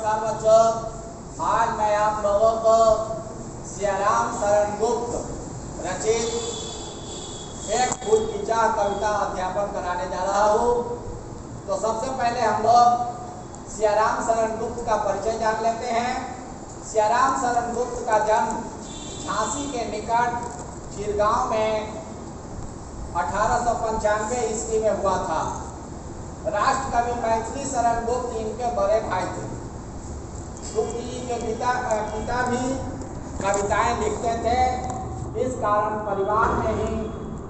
नमस्कार बच्चों, आज मैं आप लोगों को सियाराम शरण गुप्त रचित एक फूल की चाह कविता अध्यापन कराने जा रहा हूँ। तो सबसे पहले हम लोग सियाराम शरण गुप्त का परिचय जान लेते हैं। सियाराम शरण गुप्त का जन्म झांसी के निकट चिरगांव में 1895 ईस्वी में हुआ था। राष्ट्र कवि मैथिली शरण गुप्त इनके बड़े भाई थे। गुप्त जी के पिता भी कविताएं लिखते थे। इस कारण परिवार में ही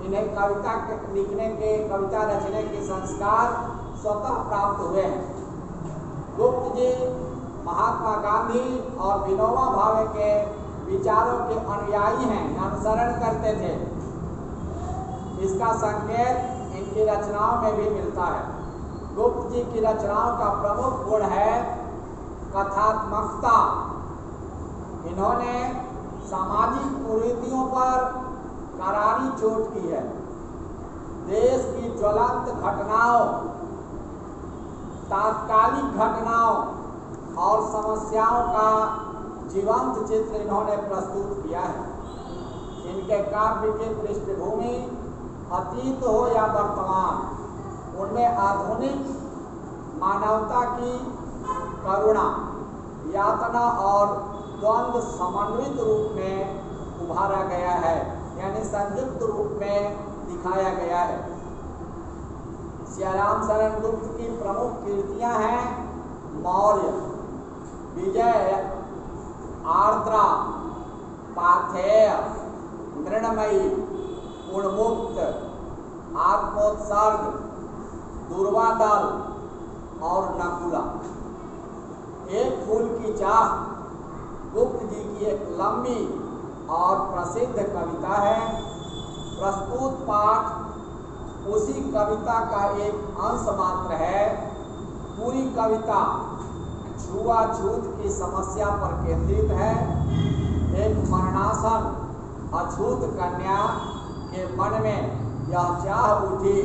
इन्हें कविता रचने के संस्कार स्वतः प्राप्त हुए हैं। गुप्त जी महात्मा गांधी और विनोबा भावे के विचारों के अनुयायी हैं, अनुसरण करते थे। इसका संकेत इनकी रचनाओं में भी मिलता है। गुप्त जी की रचनाओं का प्रमुख गुण है कथात्मकता। इन्होंने सामाजिक कुरीतियों पर करारी चोट की है। देश की ज्वलंत घटनाओं, तात्कालिक घटनाओं और समस्याओं का जीवंत चित्र इन्होंने प्रस्तुत किया है। इनके काव्य की पृष्ठभूमि अतीत हो या वर्तमान, उनमें आधुनिक मानवता की करुणा, यातना और द्वंद्व समन्वित रूप में उभारा गया है, यानी संयुक्त रूप में दिखाया गया है। सियाराम शरण गुप्त की प्रमुख कृतियां हैं मौर्य, विजय, आर्द्रा, पाथेय, मृणमयी, उन्मुक्त, आत्मोत्सर्ग, दुर्वादल और नकुला। एक फूल की चाह गुप्त जी की एक लंबी और प्रसिद्ध कविता है। प्रस्तुत पाठ उसी कविता का एक अंश मात्र है। पूरी कविता छुआछूत की समस्या पर केंद्रित है। एक मरणासन अछूत कन्या के मन में यह चाह उठी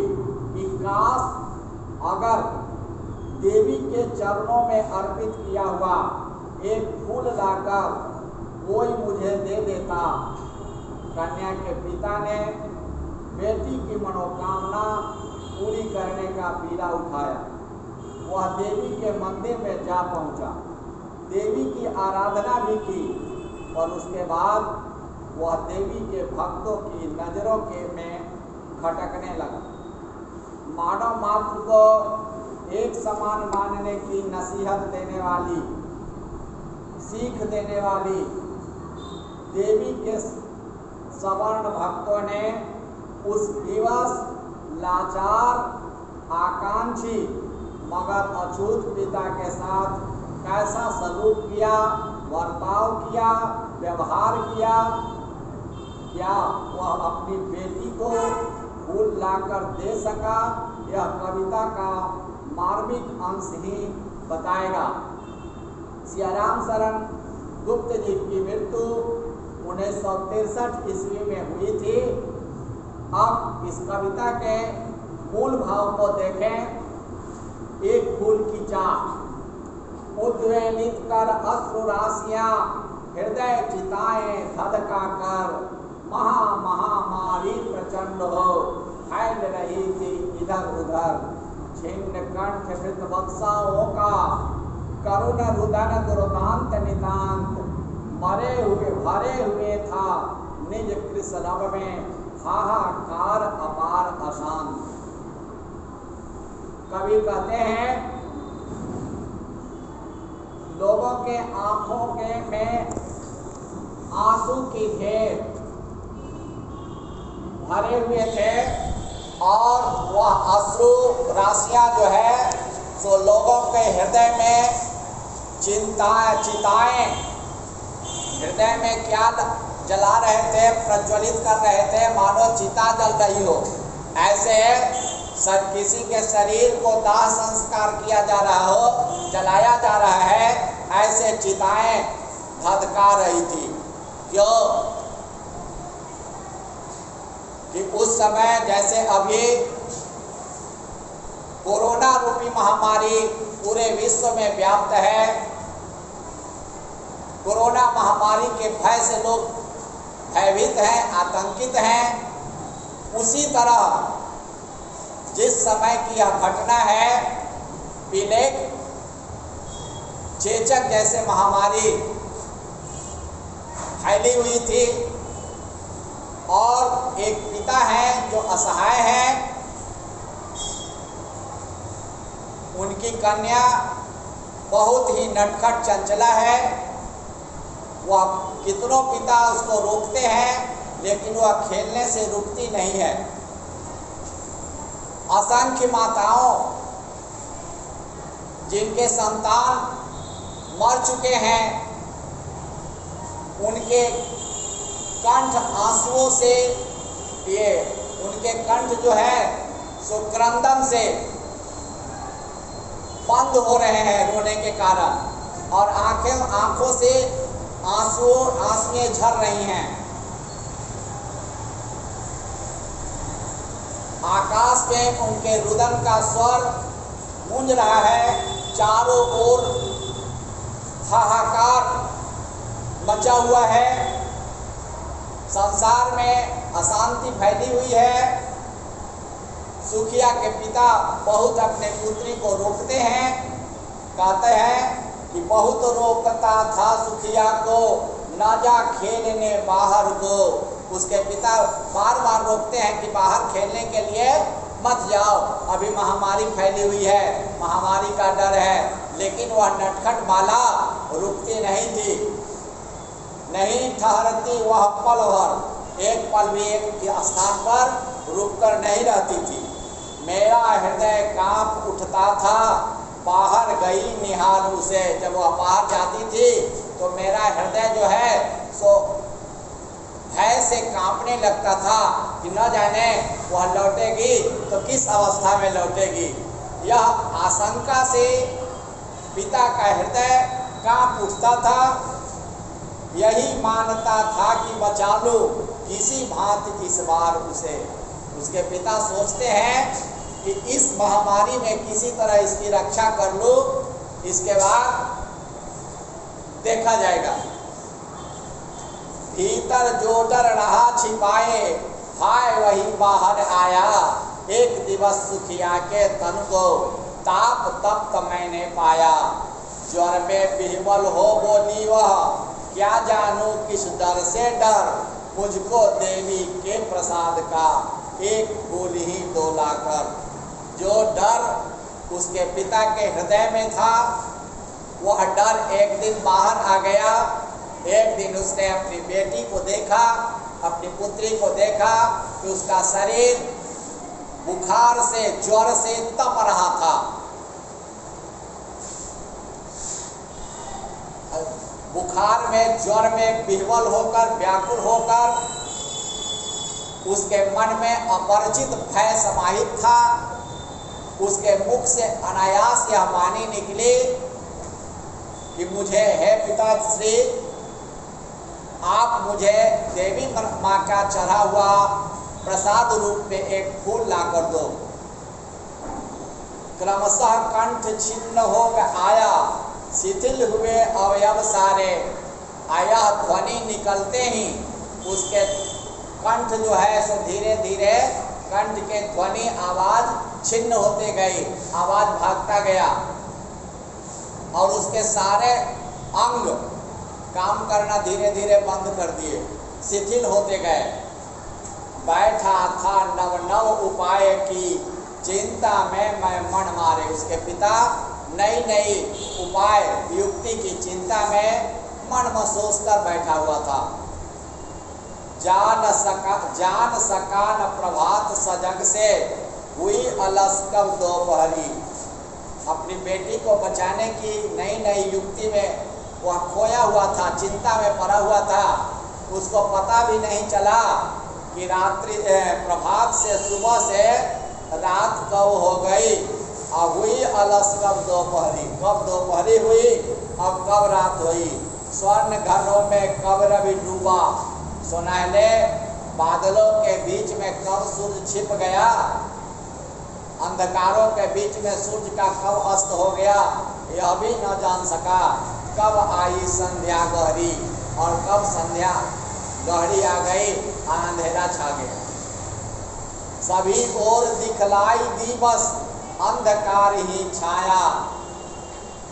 कि काश अगर देवी के चरणों में अर्पित किया हुआ एक फूल लाकर कोई मुझे दे देता। कन्या के पिता ने बेटी की मनोकामना पूरी करने का बीड़ा उठाया। वह देवी के मंदिर में जा पहुंचा, देवी की आराधना भी की और उसके बाद वह देवी के भक्तों की नजरों में खटकने लगा। मानव मात्र को एक समान मानने की नसीहत देने वाली, सीख देने वाली देवी के सवर्ण भक्तों ने उस विवश, लाचार, आकांक्षी मगर अछूत पिता के साथ कैसा सलूक किया, बर्ताव किया, व्यवहार किया। क्या वह अपनी बेटी को फूल लाकर दे सका? यह कविता का मार्मिक अंश ही बताएगा। सियाराम शरण गुप्त जी की मृत्यु 1963 ईस्वी में हुई थी। अब इस कविता के मूल भाव को देखें। एक फूल की चाह उद्वेलित कर अश्रु राशियां, हृदय चिताएं धधका कर, महामारी प्रचंड हो फैल रही थी इधर उधर। छिन्न कंठ मृत वत्साओं का करुण रुदन दुर्दांत नितांत, भरे हुए था निज कृष रव में हाहाकार अपार अशांत। कवि कहते हैं लोगों के आंखों में आंसू की ढेर भरे हुए थे और वह अश्रु राशियां जो है सो लोगों के हृदय में चिताएं हृदय में क्या जला रहे थे, प्रज्वलित कर रहे थे, मानो चिता जल रही हो। ऐसे किसी के शरीर को दाह संस्कार किया जा रहा हो, जलाया जा रहा है, ऐसे चिताएं धधका रही थी। क्यों कि उस समय जैसे अभी कोरोना रूपी महामारी पूरे विश्व में व्याप्त है, कोरोना महामारी के भय से लोग भयभीत हैं, आतंकित हैं, उसी तरह जिस समय की यह घटना है, प्लेग, चेचक जैसे महामारी फैली हुई थी और एक पिता हैं जो असहाय हैं, उनकी कन्या बहुत ही नटखट चंचला है, वह कितनों पिता उसको रोकते हैं लेकिन वह खेलने से रुकती नहीं है। असंख्य माताओं जिनके संतान मर चुके हैं, उनके कंठ आंसुओं से, ये उनके कंठ जो है सो क्रंदन से बंद हो रहे हैं रोने के कारण, और आंखों से आंसुएं झर रही हैं। आकाश में उनके रुदन का स्वर गूंज रहा है, चारों ओर हाहाकार मचा हुआ है, संसार में अशांति फैली हुई है। सुखिया के पिता बहुत अपने पुत्री को रोकते हैं, कहते हैं कि बहुत रोकता था सुखिया को, न जा खेलने बाहर को। उसके पिता बार बार रोकते हैं कि बाहर खेलने के लिए मत जाओ, अभी महामारी फैली हुई है, महामारी का डर है, लेकिन वह नटखट बाला रुकती नहीं थी, नहीं ठहरती वह पल भर, एक पल भी एक स्थान पर रुककर नहीं रहती थी। मेरा हृदय कांप उठता था, बाहर गई निहाल उसे। जब वह बाहर जाती थी तो मेरा हृदय जो है सो भय से कांपने लगता था कि न जाने वह लौटेगी तो किस अवस्था में लौटेगी। यह आशंका से पिता का हृदय कांप उठता था, यही मानता था कि बचा लो किसी भांति इस बार उसे। उसके पिता सोचते हैं कि इस महामारी में किसी तरह इसकी रक्षा कर लो, इसके बाद देखा जाएगा। भीतर जो डर रहा छिपाए, हाय वही बाहर आया। एक दिवस सुखिया के तन को ताप तप्त मैंने पाया, ज्वर में विह्वल हो बोली वह, क्या जानू किस डर से डर, मुझको देवी के प्रसाद का एक फूल ही डोलाकर। जो डर उसके पिता के हृदय में था, वह डर एक दिन बाहर आ गया। एक दिन उसने अपनी बेटी को देखा, अपनी पुत्री को देखा कि उसका शरीर बुखार से, ज्वर से तप रहा था। बुखार में, ज्वर में विह्वल होकर, व्याकुल होकर उसके मन में अपरिचित भय समाहित था। उसके मुख से अनायास यह वाणी निकली कि मुझे, हे पिताश्री, आप मुझे देवी माँ का चढ़ा हुआ प्रसाद रूप में एक फूल ला कर दो। क्रमशः कंठ छिन्न हो आया, शिथिल हुए अवयव सारे। आया ध्वनि निकलते ही उसके कंठ जो है सो धीरे धीरे कंठ के ध्वनि आवाज छिन्न होते गई, आवाज भागता गया और उसके सारे अंग काम करना धीरे धीरे बंद कर दिए, शिथिल होते गए। बैठा था नव नव उपाय की, चिंता में मैं मन मारे। उसके पिता नई नई उपाय युक्ति की चिंता में मन महसूस कर बैठा हुआ था। जान सका न प्रभात सजग से, हुई अलस कब दोपहरी। अपनी बेटी को बचाने की नई नई युक्ति में वह खोया हुआ था, चिंता में पड़ा हुआ था। उसको पता भी नहीं चला कि रात्रि प्रभात से, सुबह से रात कब हो गई। अब हुई अलस कब दोपहरी, कब दोपहरी हुई, अब कब रात हुई। स्वर्ण घरों में कब रवि डूबा, सुनहले बादलों के बीच में कब सूर्य छिप गया। अंधकारों के बीच में सूर्य का कब अस्त हो गया, यह भी न जान सका। कब आई संध्या गहरी, और कब संध्या गहरी आ गई, अंधेरा छा गया। सभी ओर दिखलाई दी बस अंधकार ही छाया,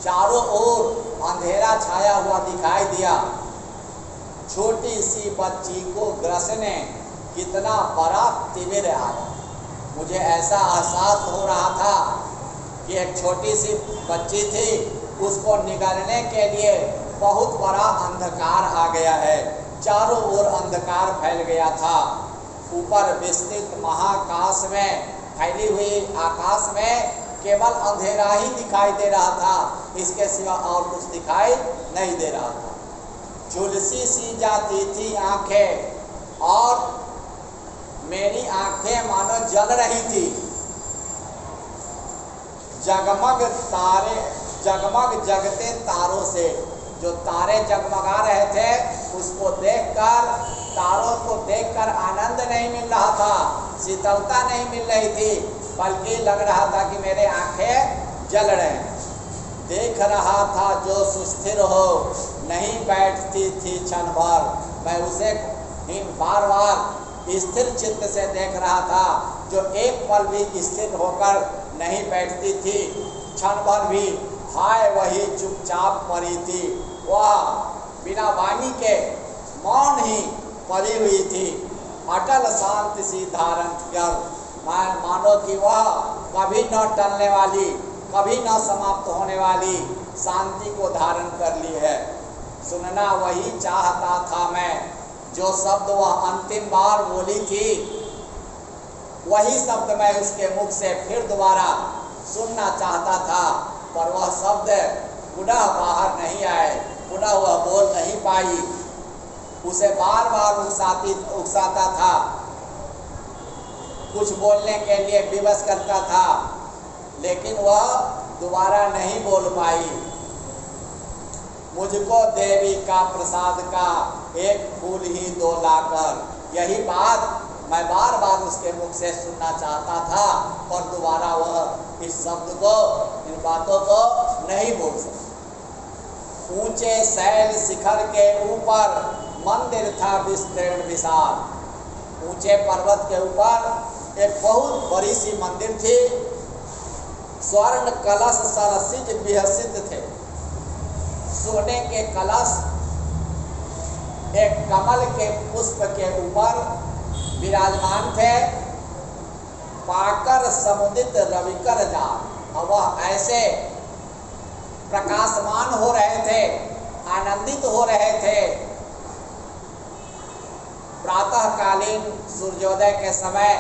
चारों ओर अंधेरा छाया हुआ दिखाई दिया। छोटी सी बच्ची को ग्रसने कितना बड़ा तिमिर आया। मुझे ऐसा एहसास हो रहा था कि एक छोटी सी बच्ची थी, उसको निगलने के लिए बहुत बड़ा अंधकार आ गया है। चारों ओर अंधकार फैल गया था। ऊपर विस्तृत महाकाश में फैली हुई आकाश में केवल अंधेरा ही दिखाई दे रहा था, इसके सिवा और कुछ दिखाई नहीं दे रहा था। झुलसी सी जाती थी आंखें, और मेरी आंखें मानो जल रही थी। जगमग तारे, जगमग जगते तारों से, जो तारे जगमगा रहे थे उसको देखकर, तारों को देखकर आनंद नहीं मिल रहा था, शीतलता नहीं मिल रही थी, बल्कि लग रहा था कि मेरे आंखें जल रहे हैं। देख रहा था जो सुस्थिर हो, नहीं बैठती थी क्षण भर। मैं उसे ही बार बार स्थिर चित्त से देख रहा था, जो एक पल भी स्थिर होकर नहीं बैठती थी, क्षण भर भी। हाय वही चुपचाप पड़ी थी, वह बिना वाणी के मौन ही पड़ी हुई थी, अटल शांति सी धारण कर। मानो कि वह कभी न टलने वाली, कभी न समाप्त होने वाली शांति को धारण कर ली है। सुनना वही चाहता था मैं, जो शब्द वह अंतिम बार बोली थी, वही शब्द मैं उसके मुख से फिर दोबारा सुनना चाहता था, पर वह शब्द पुनः बाहर नहीं आए, पुनः वह बोल नहीं पाई। उसे बार बार उकसाता था, कुछ बोलने के लिए विवश करता था, लेकिन वह दोबारा नहीं बोल पाई। मुझको देवी का प्रसाद का एक फूल ही दो लाकर, यही बात मैं बार बार उसके मुख से सुनना चाहता था, और दोबारा वह इस शब्द को, इन बातों को नहीं बोल सका। ऊंचे शैल शिखर के ऊपर मंदिर था विस्तीर्ण विशाल। ऊंचे पर्वत के ऊपर एक बहुत बड़ी सी मंदिर थी। स्वर्ण कलश सरसिज विहसित थे। सोने के कलश एक कमल के पुष्प के ऊपर विराजमान थे। पाकर समुदित रविकर जाल, और वह ऐसे प्रकाशमान हो रहे थे, आनंदित हो रहे थे। प्रातःकालीन सूर्योदय के समय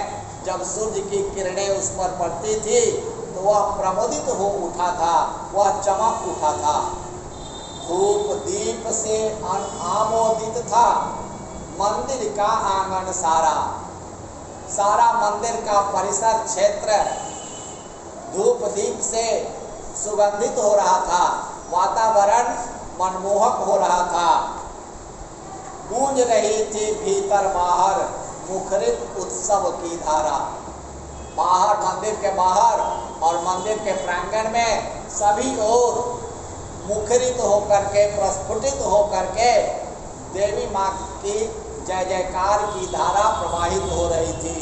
जब सूर्य की किरणें उस पर पड़ती थी तो वह प्रमोदित हो उठा था, वह चमक उठा था। धूप दीप से आमोदित था मंदिर का आंगन सारा। सारा मंदिर का परिसर क्षेत्र धूप दीप से सुगंधित हो रहा था, वातावरण मनमोहक हो रहा था। गूंज रही थी भीतर बाहर मुखरित उत्सव की धारा। बाहर, मंदिर के बाहर और मंदिर के प्रांगण में सभी ओर मुखरित होकर के, प्रस्फुटित होकर के देवी माँ की जय जयकार की धारा प्रवाहित हो रही थी।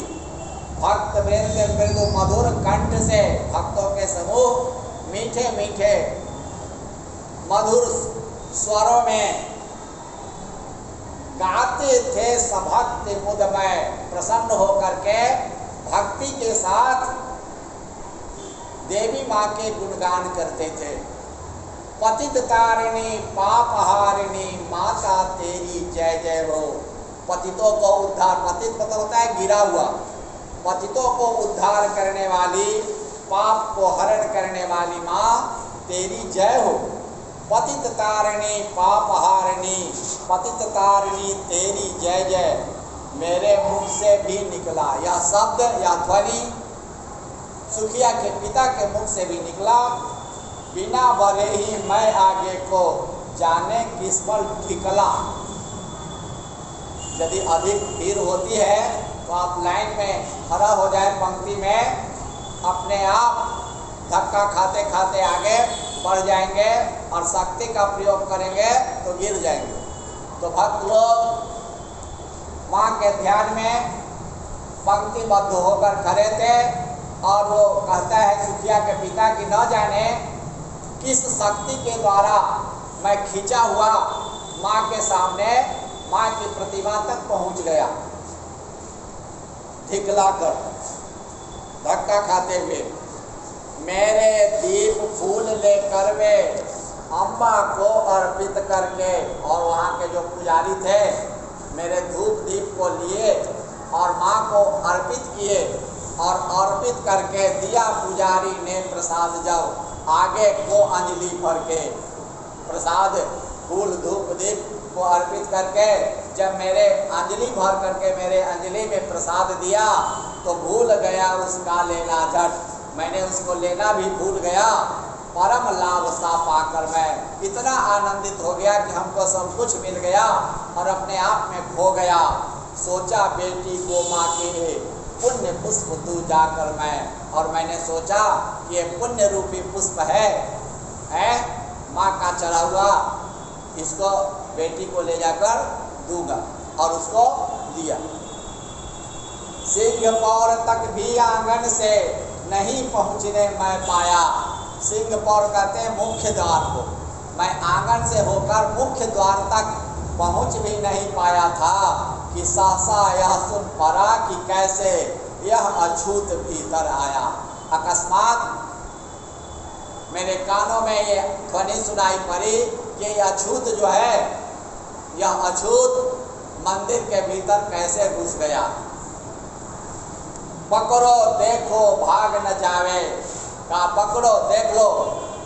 भक्त वृंद मृदु मधुर कंठ से, भक्तों के समूह मीठे मीठे मधुर स्वरों में गाते थे। सभक्ति मुदमय प्रसन्न होकर के भक्ति के साथ देवी माँ के गुणगान करते थे। पतित तारिणी पापहारिणी माता तेरी जय जय हो। पतितों को उद्धार, पतित मतलब होता है गिरा हुआ, पतितों को उद्धार करने वाली, पाप को हरण करने वाली माँ तेरी जय हो। पतित तारिणी पापहारिणी, पतित तारिणी तेरी जय जय मेरे मुख से भी निकला। यह शब्द, यह ध्वनि सुखिया के पिता के मुख से भी निकला। बिना बरे ही मैं आगे को जाने किस पर ठिकला। यदि अधिक भीड़ होती है तो आप लाइन में खड़ा हो जाए, पंक्ति में, अपने आप धक्का खाते खाते आगे पड़ जाएंगे और शक्ति का प्रयोग करेंगे तो गिर जाएंगे। तो भक्त लोग माँ के ध्यान में पंक्तिबद्ध होकर खड़े थे और वो कहता है सुखिया के पिता की न जाने किस शक्ति के द्वारा मैं खींचा हुआ माँ के सामने माँ की प्रतिमा तक पहुँच गया, ढिकलाकर धक्का खाते हुए। मेरे दीप फूल लेकर वे अम्बा को अर्पित करके, और वहाँ के जो पुजारी थे मेरे धूप दीप को लिए और माँ को अर्पित किए, और अर्पित करके दिया पुजारी ने प्रसाद, जब आगे को अंजलि भर के प्रसाद फूल धूप दीप को अर्पित करके जब मेरे अंजलि भर करके मेरे अंजलि में प्रसाद दिया तो भूल गया उसका लेना झट, मैंने उसको लेना भी भूल गया। परम लाभ सा पाकर मैं इतना आनंदित हो गया कि हमको सब कुछ मिल गया और अपने आप में खो गया। सोचा बेटी को माँ के पुण्य पुष्प तू जाकर मैं, और मैंने सोचा कि ये पुण्य रूपी पुष्प है माँ का चढ़ा हुआ, इसको बेटी को ले जाकर दूंगा, और उसको दिया। सिंह पौर तक भी आंगन से नहीं पहुँचने मैं पाया। सिंह पौर कहते हैं मुख्य द्वार को, मैं आंगन से होकर मुख्य द्वार तक पहुँच भी नहीं पाया था कि सहसा यह सुन पड़ा कि कैसे यह अछूत भीतर आया। अकस्मात मेरे कानों में ये ध्वनि सुनाई पड़ी कि यह अछूत जो है, यह अछूत मंदिर के भीतर कैसे घुस गया। पकड़ो देखो भाग न जावे, कहा पकड़ो देख लो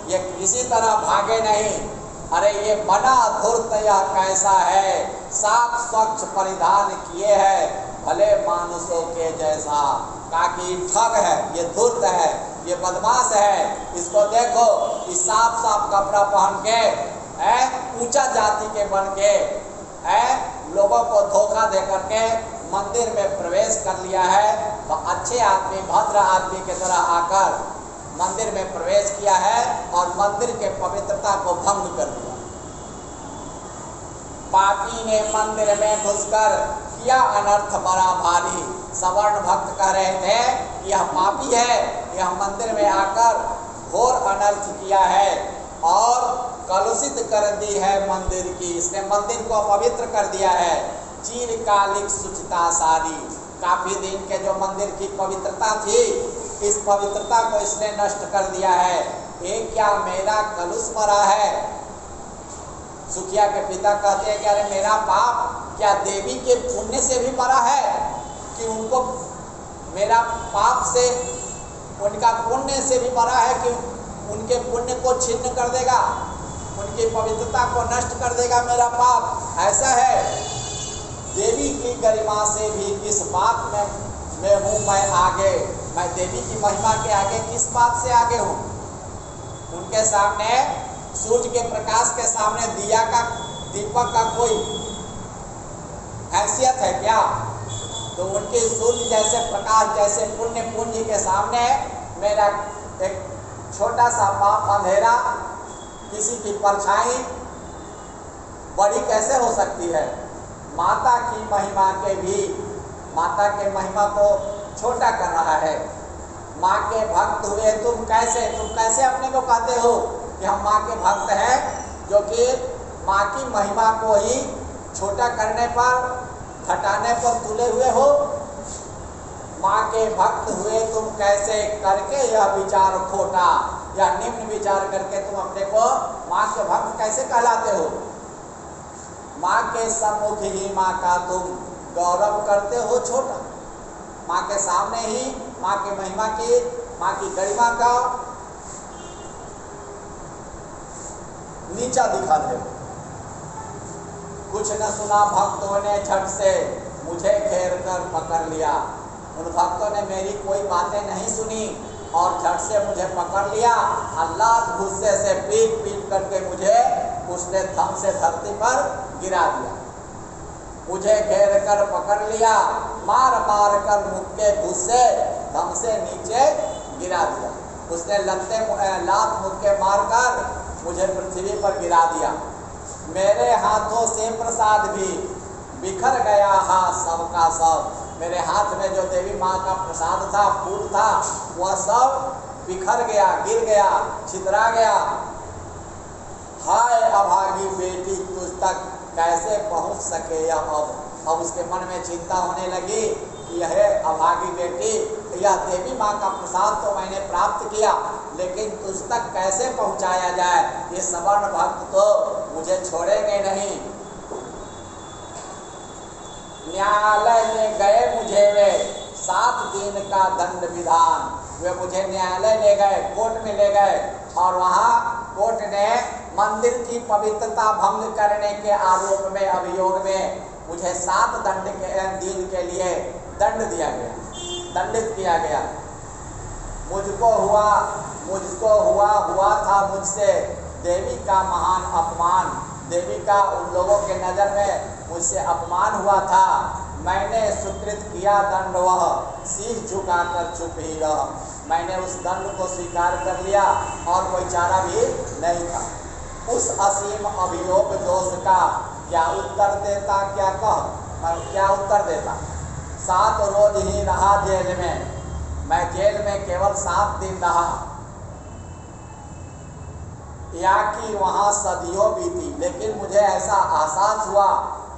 ये किसी तरह भागे नहीं। अरे ये बना धूर्त यह कैसा है, साफ स्वच्छ परिधान किए है भले मानुषों के जैसा। कहा कि ठग है, ये धूर्त है, ये बदमाश है, इसको देखो इस साफ साफ कपड़ा पहन के ऊंचा जाति के बन के लोगों को धोखा दे करके मंदिर में प्रवेश कर लिया है। तो अच्छे आदमी भद्र आदमी की तरह आकर मंदिर में प्रवेश किया है और मंदिर के पवित्रता को भंग कर दिया। पापी ने मंदिर में घुसकर किया अनर्थ बड़ा भारी। सवर्ण भक्त कह रहे थे यह पापी है, यह मंदिर में आकर घोर अनर्थ किया है और कलुषित कर दी है मंदिर की, इसने मंदिर को अपवित्र कर दिया है। चिरकालिक शुचिता सारी, काफी दिन के जो मंदिर की पवित्रता थी इस पवित्रता को इसने नष्ट कर दिया है। एक क्या मेरा कलुष मरा है। सुखिया के पिता कहते हैं कि अरे मेरा पाप क्या देवी के पुण्य से भी मरा है कि उनको मेरा पाप से, उनका पुण्य से भी मरा है कि उनके पुण्य को छिन्न कर देगा, उनकी पवित्रता को नष्ट कर देगा मेरा पाप। ऐसा है देवी की गरिमा से भी किस बात में हूँ मैं आगे, मैं देवी की महिमा के आगे किस बात से आगे हूँ। उनके सामने सूर्य के प्रकाश के सामने दिया का दीपक का कोई हैसियत है क्या। तो उनके सूर्य जैसे प्रकाश जैसे पुण्य पुंज के सामने मेरा एक छोटा सा पाप अंधेरा, किसी की परछाई बड़ी कैसे हो सकती है। माता की महिमा के भी, माता के महिमा को छोटा कर रहा है। माँ के भक्त हुए तुम कैसे अपने को कहते हो कि हम माँ के भक्त हैं, जो कि माँ की महिमा को ही छोटा करने पर, घटाने पर तुले हुए हो। माँ के भक्त हुए तुम कैसे करके यह विचार खोटा, या निम्न विचार करके तुम अपने को माँ के भक्त कैसे कहलाते हो। माँ के सम्मुख ही माँ का तुम गौरव करते हो छोटा, माँ के सामने ही माँ की महिमा की, माँ की गरिमा का नीचा दिखा दे। कुछ न सुना भक्तों ने झट से मुझे घेर कर पकड़ लिया। उन भक्तों ने मेरी कोई बातें नहीं सुनी और झट से मुझे पकड़ लिया। अल्लाह गुस्से से पीट पीट करके मुझे उसने धम से धरती पर गिरा दिया। मुझे घेर कर पकड़ लिया, मार मार कर मुख के गुस्से धम से नीचे गिरा दिया। उसने लात मुक्के मारकर मुझे पृथ्वी पर गिरा दिया। मेरे हाथों से प्रसाद भी बिखर गया सबका सब। मेरे हाथ में जो देवी माँ का प्रसाद था, फूल था, वह सब बिखर गया, गिर गया, छितरा गया। हाय अभागी बेटी, तुझ तक कैसे पहुँच सके यह अब उसके मन में चिंता होने लगी कि यह अभागी बेटी, यह देवी माँ का प्रसाद तो मैंने प्राप्त किया, लेकिन तुझ तक कैसे पहुँचाया जाए। ये सवर्ण भक्त तो मुझे छोड़ेंगे नहीं। न्यायालय में गए मुझे वे 7 दिन का दंड विधान। वे मुझे न्यायालय ले गए, कोर्ट में ले गए, और वहाँ कोर्ट ने मंदिर की पवित्रता भंग करने के आरोप में, अभियोग में मुझे 7 दिन के लिए दंड दिया गया, दंडित किया गया। मुझको हुआ था मुझसे देवी का महान अपमान। देवी का उन लोगों के नज़र में मुझसे अपमान हुआ था। मैंने स्वीकृत किया दंड, वह शीश झुकाकर चुप ही रहा। मैंने उस दंड को स्वीकार कर लिया और कोई चारा भी नहीं था। उस असीम अभियोग दोष का क्या उत्तर देता, क्या उत्तर देता। 7 रोज ही रहा जेल में। मैं जेल में केवल 7 दिन रहा, या कि वहाँ सदियों बीती। लेकिन मुझे ऐसा एहसास हुआ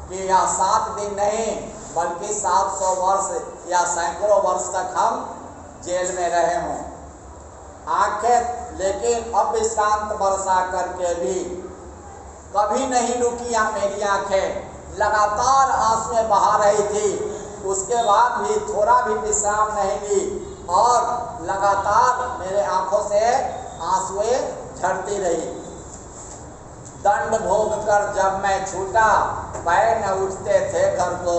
कि यह 7 दिन नहीं बल्कि 700 वर्ष या सैकड़ों वर्ष तक हम जेल में रहे हों। आंखें लेकिन अविश्रांत बरसा करके भी कभी नहीं रुकी मेरी आंखें, लगातार आंसुएं बहा रही थी। उसके बाद भी थोड़ा भी विश्राम नहीं ली और लगातार मेरे आंखों से आंसुएं झड़ती रही। दंड भोग कर जब मैं छूटा, पैर न उठते थे घर को।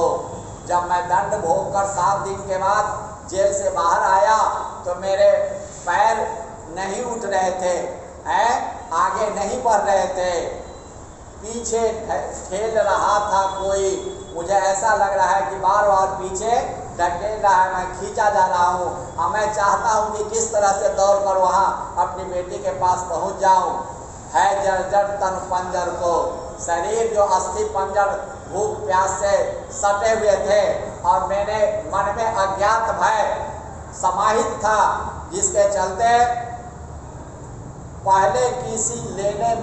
जब मैं दंड भोग कर 7 दिन के बाद जेल से बाहर आया तो मेरे पैर नहीं उठ रहे थे, आगे नहीं बढ़ रहे थे, पीछे ठेल रहा था कोई। मुझे ऐसा लग रहा है कि बार बार पीछे ढकेल रहा है, मैं खींचा जा रहा हूँ। और मैं चाहता हूँ कि किस तरह से दौड़ कर वहाँ अपनी बेटी के पास पहुँच जाऊँ। है जर्जर तन पंजर को, शरीर जो अस्थि पंजर भूख प्यास से सटे हुए थे, और मेरे मन में अज्ञात भय समाहित था, जिसके चलते पहले किसी लेने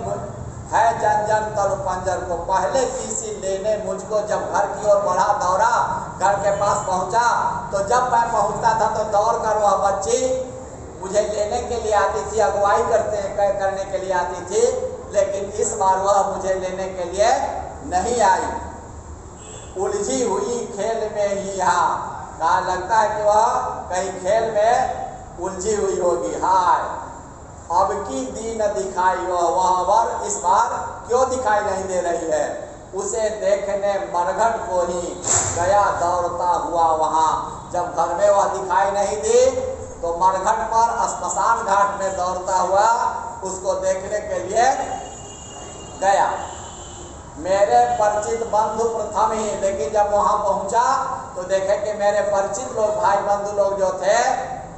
है जन तनु पंजर को, पहले किसी लेने मुझको जब घर की ओर बढ़ा दौड़ा, घर के पास पहुंचा, तो जब मैं पहुंचता था तो दौड़ कर वह बच्ची मुझे लेने के लिए आती थी, अगुवाई करने के लिए आती थी। लेकिन इस बार वह मुझे लेने के लिए नहीं आई। उलझी हुई खेल में ही यहाँ, कहा लगता है कि वह कहीं खेल में उलझी हुई होगी। हाय अब की दी न दिखाई वह वर इस बार क्यों दिखाई नहीं दे रही है। उसे देखने मरघट को ही गया दौड़ता हुआ वहाँ। जब घर में वह दिखाई नहीं दी तो मरघट पर श्मशान घाट में दौड़ता हुआ उसको देखने के लिए गया। मेरे परिचित बंधु प्रथम ही, लेकिन जब वहाँ पहुँचा तो देखे कि मेरे परिचित लोग, भाई बंधु लोग जो थे,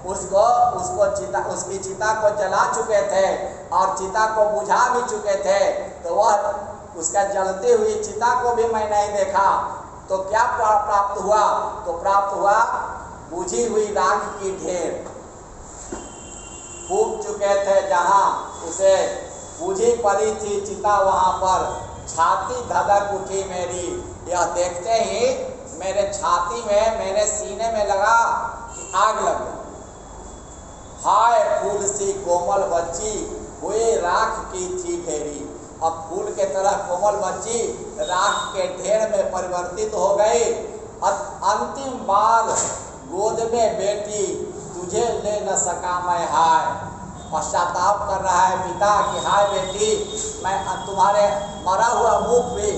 उसकी चिता को जला चुके थे और चिता को बुझा भी चुके थे। तो वह उसका जलती हुई चिता को भी मैं नहीं देखा। तो क्या प्राप्त हुआ? तो प्राप्त हुआ बुझी हुई राख की ढेर। फूक चुके थे जहाँ उसे बुझी पड़ी थी चिता, वहाँ पर छाती धधक उठी मेरी। यह देखते ही मेरे छाती में, मेरे सीने में लगा कि आग लग गई। हाय फूल सी कोमल बच्ची हुई राख की थी ढेरी। अब फूल के तरह कोमल बच्ची राख के ढेर में परिवर्तित हो गई। अंतिम बार गोद में बेटी तुझे ले न सका मैं। हाय पश्चाताप कर रहा है पिता कि हाय बेटी, मैं तुम्हारे मरा हुआ मुख भी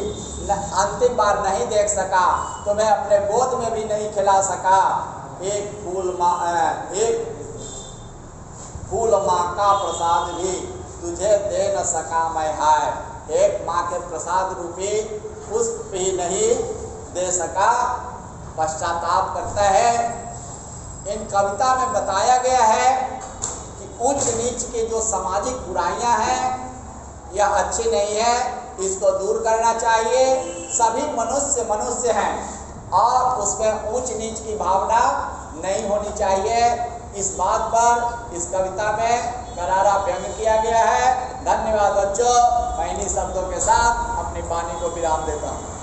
अंतिम बार नहीं देख सका, तुम्हें अपने गोद में भी नहीं खिला सका। एक फूल माँ का प्रसाद भी तुझे दे न सका मैं। हाय एक माँ के प्रसाद रूपी पुष्प भी नहीं दे सका। पश्चाताप करता है। इन कविता में बताया गया है कि ऊंच नीच की जो सामाजिक बुराइयां हैं यह अच्छी नहीं है, इसको दूर करना चाहिए। सभी मनुष्य मनुष्य हैं और उसमें ऊंच नीच की भावना नहीं होनी चाहिए। इस बात पर इस कविता में करारा व्यंग किया गया है। धन्यवाद बच्चों। मैं इन्हीं शब्दों के साथ अपनी वाणी को विराम देता हूँ।